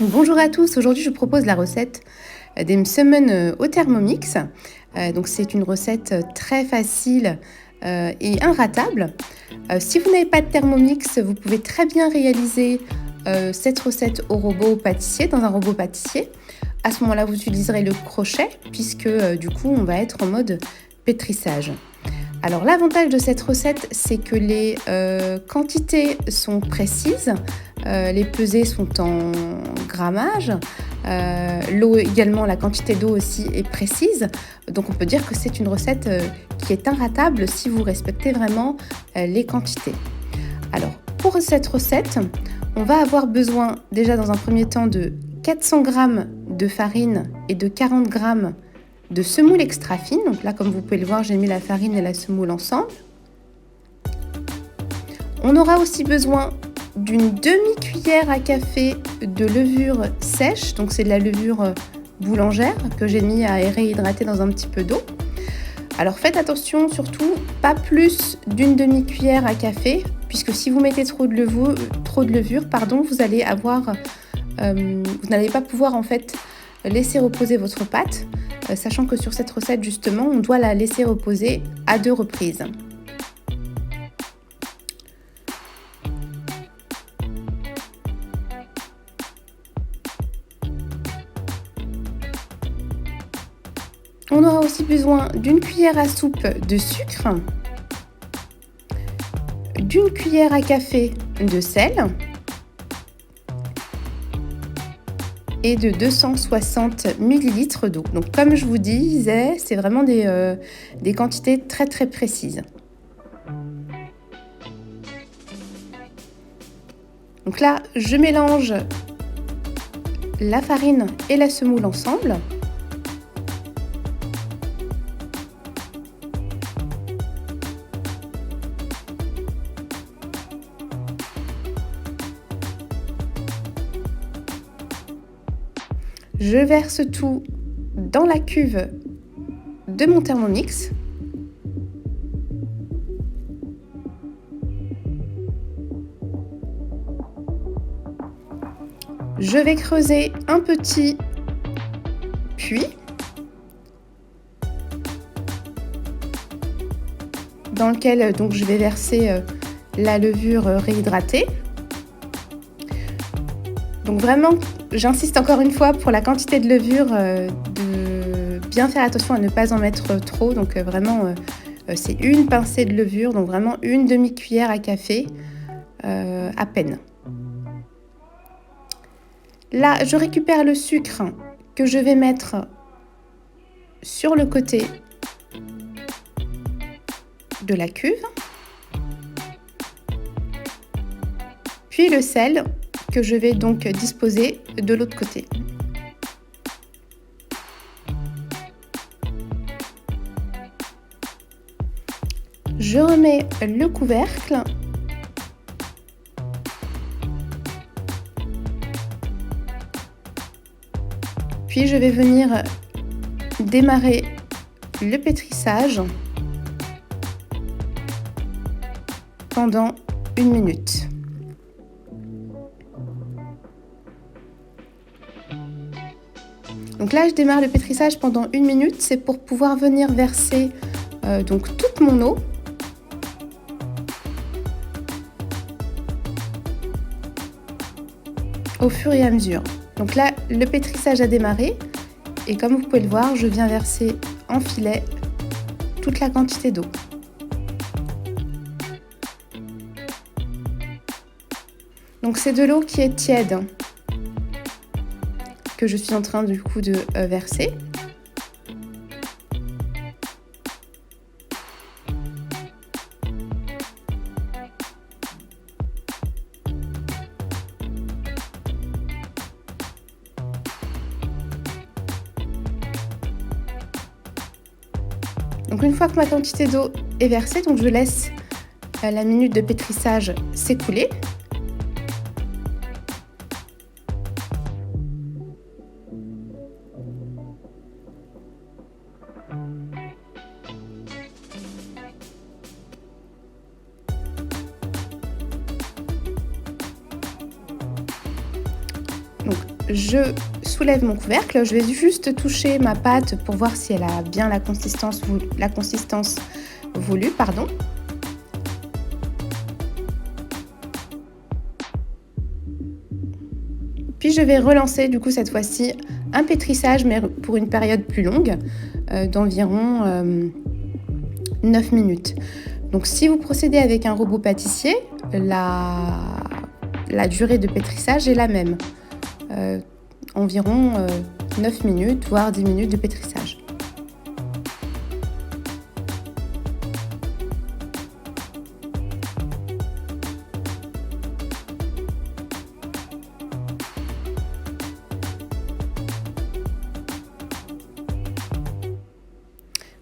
Bonjour à tous, aujourd'hui je vous propose la recette des msemen au Thermomix. Donc c'est une recette très facile et inratable. Si vous n'avez pas de Thermomix, vous pouvez très bien réaliser cette recette au robot pâtissier, dans un robot pâtissier. À ce moment-là, vous utiliserez le crochet puisque du coup on va être en mode pétrissage. Alors l'avantage de cette recette, c'est que les quantités sont précises, les pesées sont en grammage, l'eau également, la quantité d'eau aussi est précise. Donc on peut dire que c'est une recette qui est inratable si vous respectez vraiment les quantités. Alors pour cette recette, on va avoir besoin déjà dans un premier temps de 400 g de farine et de 40 g de semoule extra fine. Donc là, comme vous pouvez le voir, j'ai mis la farine et la semoule ensemble. On aura aussi besoin d'une demi-cuillère à café de levure sèche. Donc c'est de la levure boulangère que j'ai mis à réhydrater dans un petit peu d'eau. Alors faites attention, surtout pas plus d'une demi-cuillère à café, puisque si vous mettez trop de levure, vous allez vous n'allez pas pouvoir en fait laisser reposer votre pâte, sachant que sur cette recette justement on doit la laisser reposer à 2 reprises. On aura aussi besoin d'une cuillère à soupe de sucre, d'une cuillère à café de sel et de 260 ml d'eau. Donc comme je vous disais, c'est vraiment des quantités très très précises. Donc là, je mélange la farine et la semoule ensemble. Je verse tout dans la cuve de mon Thermomix. Je vais creuser un petit puits dans lequel donc je vais verser la levure réhydratée. Donc vraiment, j'insiste encore une fois pour la quantité de levure, de bien faire attention à ne pas en mettre trop. Donc vraiment, c'est une pincée de levure, donc vraiment une demi-cuillère à café à peine. Là, je récupère le sucre que je vais mettre sur le côté de la cuve, puis le sel que je vais donc disposer de l'autre côté. Je remets le couvercle. Puis je vais venir démarrer le pétrissage pendant 1 minute. Donc là, je démarre le pétrissage pendant 1 minute, c'est pour pouvoir venir verser donc toute mon eau. Au fur et à mesure. Donc là, le pétrissage a démarré et comme vous pouvez le voir, je viens verser en filet toute la quantité d'eau. Donc c'est de l'eau qui est tiède que je suis en train du coup de verser. Donc une fois que ma quantité d'eau est versée, donc je laisse la minute de pétrissage s'écouler. Donc je soulève mon couvercle, je vais juste toucher ma pâte pour voir si elle a bien la consistance voulue, pardon. Puis je vais relancer du coup cette fois-ci un pétrissage, mais pour une période plus longue, d'environ 9 minutes. Donc si vous procédez avec un robot pâtissier, la durée de pétrissage est la même, environ 9 minutes, voire 10 minutes de pétrissage.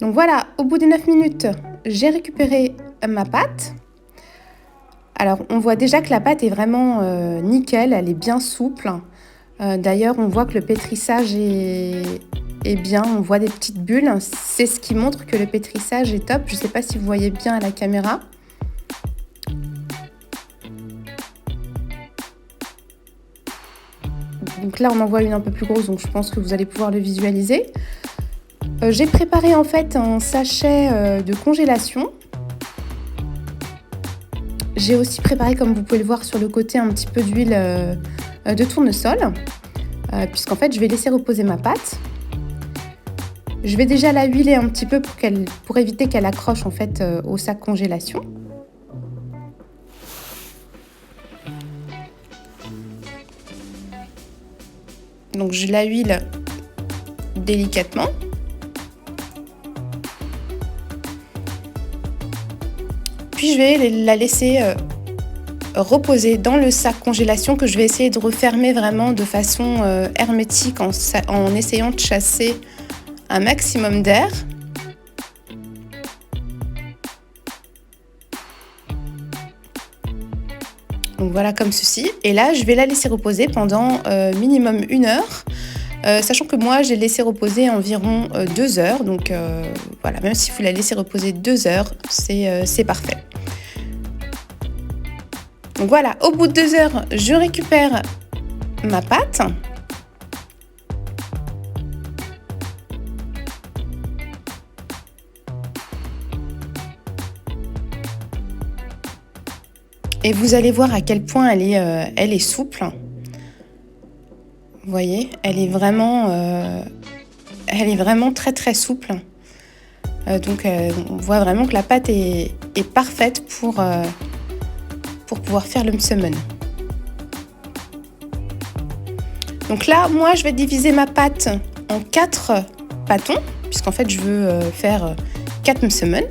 Donc voilà, au bout des 9 minutes, j'ai récupéré ma pâte. Alors on voit déjà que la pâte est vraiment nickel, elle est bien souple. D'ailleurs on voit que le pétrissage est bien, on voit des petites bulles. C'est ce qui montre que le pétrissage est top. Je ne sais pas si vous voyez bien à la caméra. Donc là on en voit une un peu plus grosse, donc je pense que vous allez pouvoir le visualiser. J'ai préparé en fait un sachet de congélation. J'ai aussi préparé, comme vous pouvez le voir sur le côté, un petit peu d'huile de tournesol, puisqu'en fait je vais laisser reposer ma pâte. Je vais déjà la huiler un petit peu pour éviter qu'elle accroche en fait au sac congélation. Donc je la huile délicatement. Puis je vais la laisser reposer dans le sac congélation que je vais essayer de refermer vraiment de façon hermétique en essayant de chasser un maximum d'air. Donc voilà, comme ceci. Et là, je vais la laisser reposer pendant minimum 1 heure. Sachant que moi, j'ai laissé reposer environ 2 heures. Donc voilà, même si vous la laissez reposer 2 heures, c'est parfait. Donc voilà, au bout de 2 heures, je récupère ma pâte. Et vous allez voir à quel point elle est souple. Vous voyez, elle est vraiment très très souple. Donc on voit vraiment que la pâte est parfaite pour pouvoir faire le msemen. Donc là, moi, je vais diviser ma pâte en 4 pâtons, puisqu'en fait, je veux faire 4 msemen.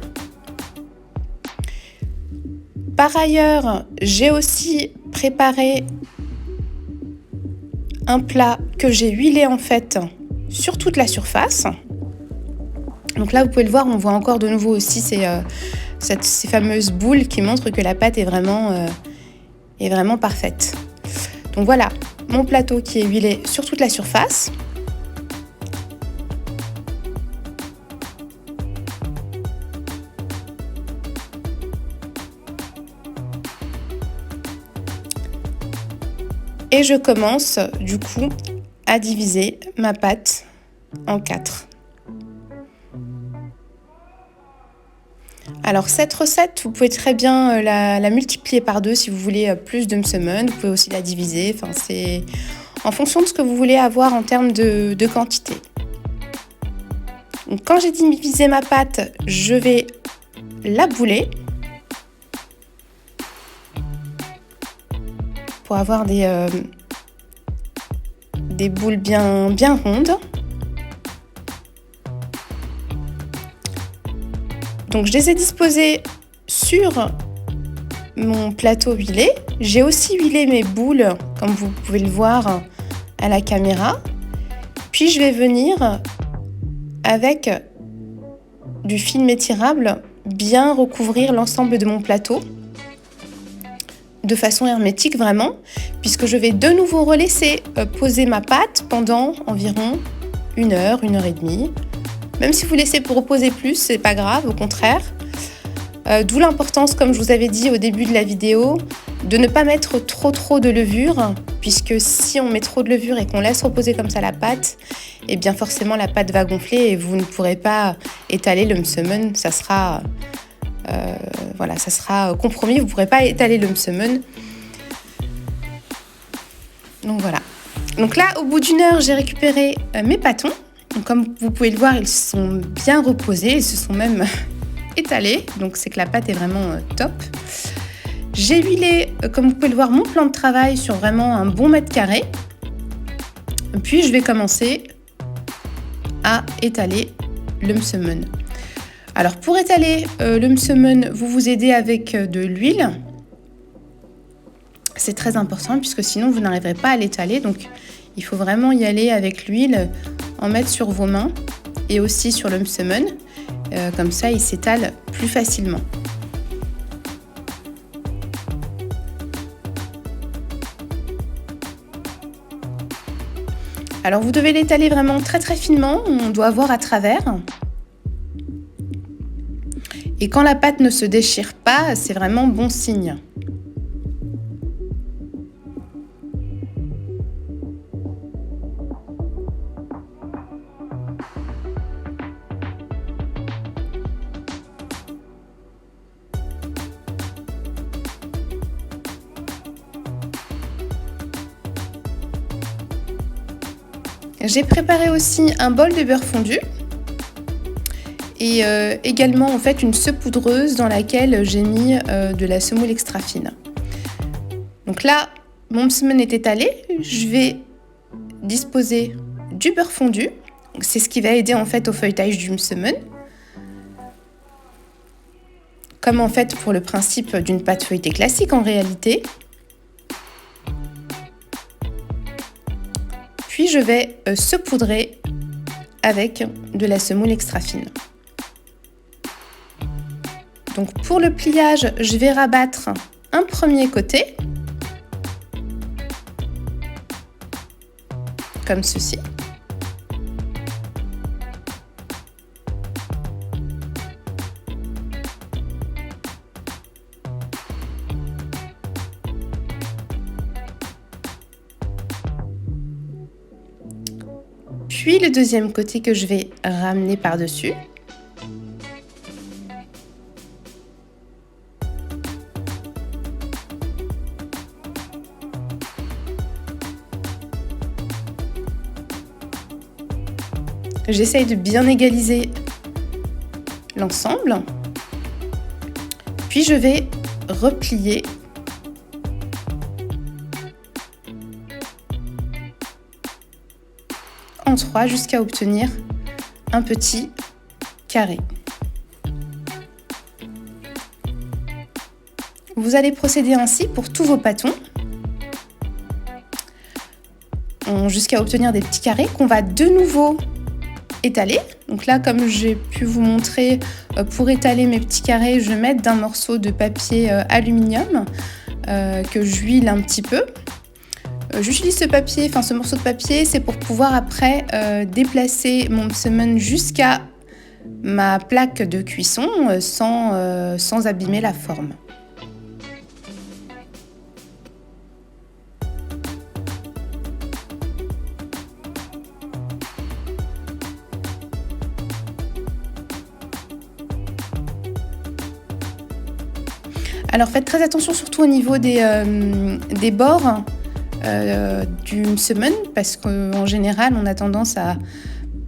Par ailleurs, j'ai aussi préparé un plat que j'ai huilé en fait sur toute la surface. Donc là, vous pouvez le voir, on voit encore de nouveau aussi ces fameuses boules qui montrent que la pâte est vraiment parfaite. Donc voilà, mon plateau qui est huilé sur toute la surface. Et je commence du coup à diviser ma pâte en 4. Alors cette recette, vous pouvez très bien la multiplier par 2 si vous voulez plus de msemen. Vous pouvez aussi la diviser. Enfin, c'est en fonction de ce que vous voulez avoir en termes de quantité. Donc, quand j'ai divisé ma pâte, je vais la bouler pour avoir des boules bien rondes. Donc je les ai disposées sur mon plateau huilé. J'ai aussi huilé mes boules, comme vous pouvez le voir à la caméra. Puis je vais venir avec du film étirable bien recouvrir l'ensemble de mon plateau de façon hermétique vraiment, puisque je vais de nouveau relaisser poser ma pâte pendant environ 1 heure, 1 heure et demie. Même si vous laissez pour reposer plus, c'est pas grave, au contraire. D'où l'importance, comme je vous avais dit au début de la vidéo, de ne pas mettre trop de levure, puisque si on met trop de levure et qu'on laisse reposer comme ça la pâte, eh bien forcément la pâte va gonfler et vous ne pourrez pas étaler le msemen. Ça sera compromis, vous ne pourrez pas étaler le msemen. Donc voilà. Donc là, au bout d'1 heure, j'ai récupéré mes pâtons. Donc, comme vous pouvez le voir, ils sont bien reposés, ils se sont même étalés. Donc c'est que la pâte est vraiment top. J'ai huilé, comme vous pouvez le voir, mon plan de travail sur vraiment un bon mètre carré. Puis je vais commencer à étaler le msemen. Alors pour étaler le msemen, vous vous aidez avec de l'huile. C'est très important puisque sinon vous n'arriverez pas à l'étaler. Donc il faut vraiment y aller avec l'huile, en mettre sur vos mains et aussi sur le msemen. Comme ça, il s'étale plus facilement. Alors vous devez l'étaler vraiment très finement, on doit voir à travers. Et quand la pâte ne se déchire pas, c'est vraiment bon signe. J'ai préparé aussi un bol de beurre fondu et également en fait une saupoudreuse dans laquelle j'ai mis de la semoule extra fine. Donc là, mon msemen est étalé, je vais disposer du beurre fondu. C'est ce qui va aider en fait au feuilletage du msemen. Comme en fait pour le principe d'une pâte feuilletée classique en réalité. Puis je vais saupoudrer avec de la semoule extra fine. Donc pour le pliage, je vais rabattre un premier côté, comme ceci. Puis le deuxième côté que je vais ramener par-dessus. J'essaye de bien égaliser l'ensemble. Puis je vais replier en 3 jusqu'à obtenir un petit carré. Vous allez procéder ainsi pour tous vos pâtons jusqu'à obtenir des petits carrés qu'on va de nouveau étaler. Donc là, comme j'ai pu vous montrer, pour étaler mes petits carrés, je vais mettre d'un morceau de papier aluminium que j'huile un petit peu. J'utilise ce morceau de papier, c'est pour pouvoir après déplacer mon msemen jusqu'à ma plaque de cuisson sans abîmer la forme. Alors faites très attention surtout au niveau des bords du msemen parce qu'en général on a tendance à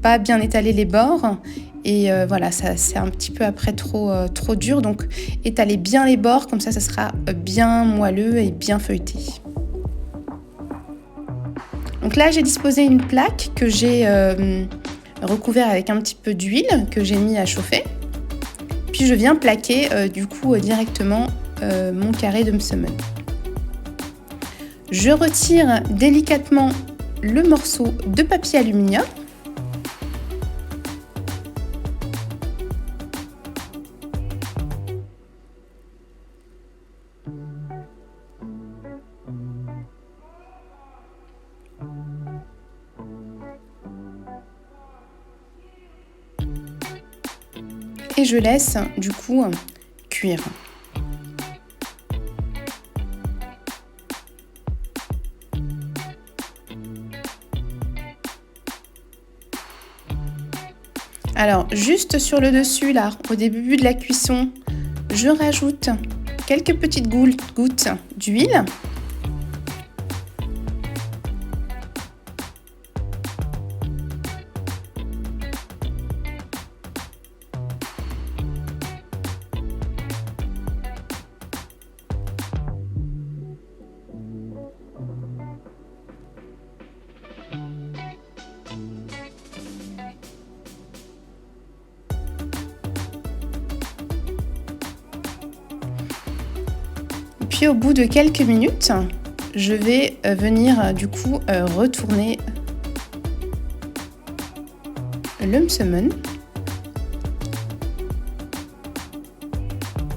pas bien étaler les bords et voilà, ça c'est un petit peu après trop dur, donc étalez bien les bords, comme ça sera bien moelleux et bien feuilleté. Donc là j'ai disposé une plaque que j'ai recouvert avec un petit peu d'huile que j'ai mis à chauffer, puis je viens plaquer du coup directement mon carré de msemen. Je retire délicatement le morceau de papier aluminium. Et je laisse du coup cuire. Alors, juste sur le dessus, là, au début de la cuisson, je rajoute quelques petites gouttes d'huile. Puis au bout de quelques minutes, je vais venir du coup retourner le msemen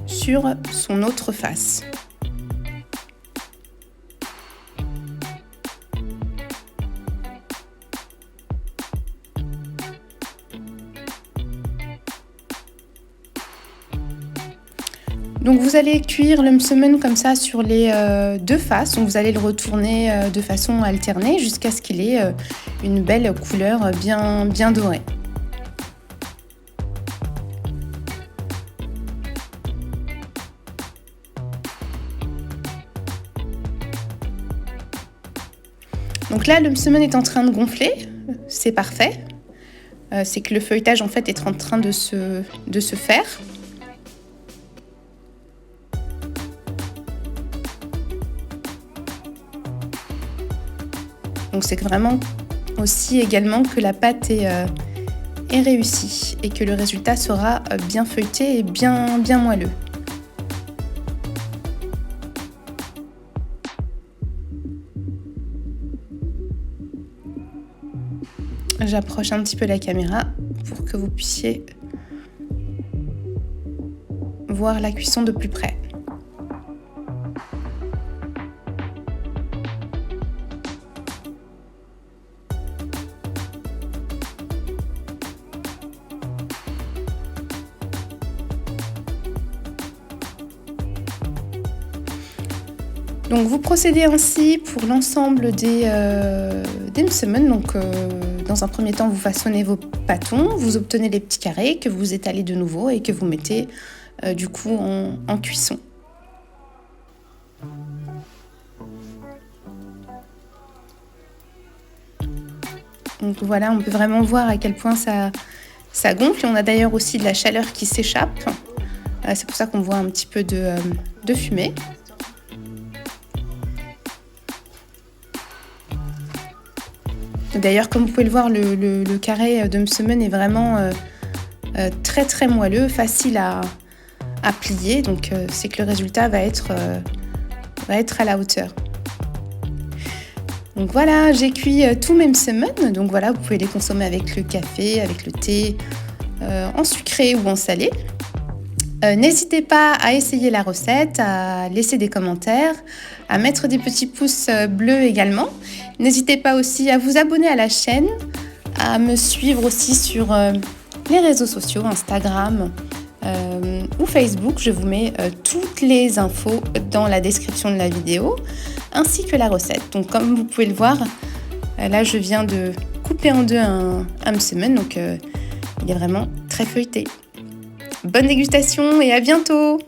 sur son autre face. Donc vous allez cuire le msemen comme ça sur les deux faces. Donc vous allez le retourner de façon alternée jusqu'à ce qu'il ait une belle couleur bien dorée. Donc là, le msemen est en train de gonfler, c'est parfait. C'est que le feuilletage en fait est en train de se faire. Donc c'est vraiment aussi également que la pâte est réussie et que le résultat sera bien feuilleté et bien moelleux. J'approche un petit peu la caméra pour que vous puissiez voir la cuisson de plus près. Donc vous procédez ainsi pour l'ensemble des msemen. Donc dans un premier temps, vous façonnez vos pâtons, vous obtenez les petits carrés que vous étalez de nouveau et que vous mettez du coup en cuisson. Donc voilà, on peut vraiment voir à quel point ça gonfle. Et on a d'ailleurs aussi de la chaleur qui s'échappe. C'est pour ça qu'on voit un petit peu de fumée. D'ailleurs, comme vous pouvez le voir, le carré de msemen est vraiment très moelleux, facile à plier. Donc c'est que le résultat va être à la hauteur. Donc voilà, j'ai cuit tous mes msemen. Donc voilà, vous pouvez les consommer avec le café, avec le thé, en sucré ou en salé. N'hésitez pas à essayer la recette, à laisser des commentaires, à mettre des petits pouces bleus également. N'hésitez pas aussi à vous abonner à la chaîne, à me suivre aussi sur les réseaux sociaux, Instagram ou Facebook. Je vous mets toutes les infos dans la description de la vidéo, ainsi que la recette. Donc comme vous pouvez le voir, là je viens de couper en deux un msemen, donc il est vraiment très feuilleté. Bonne dégustation et à bientôt!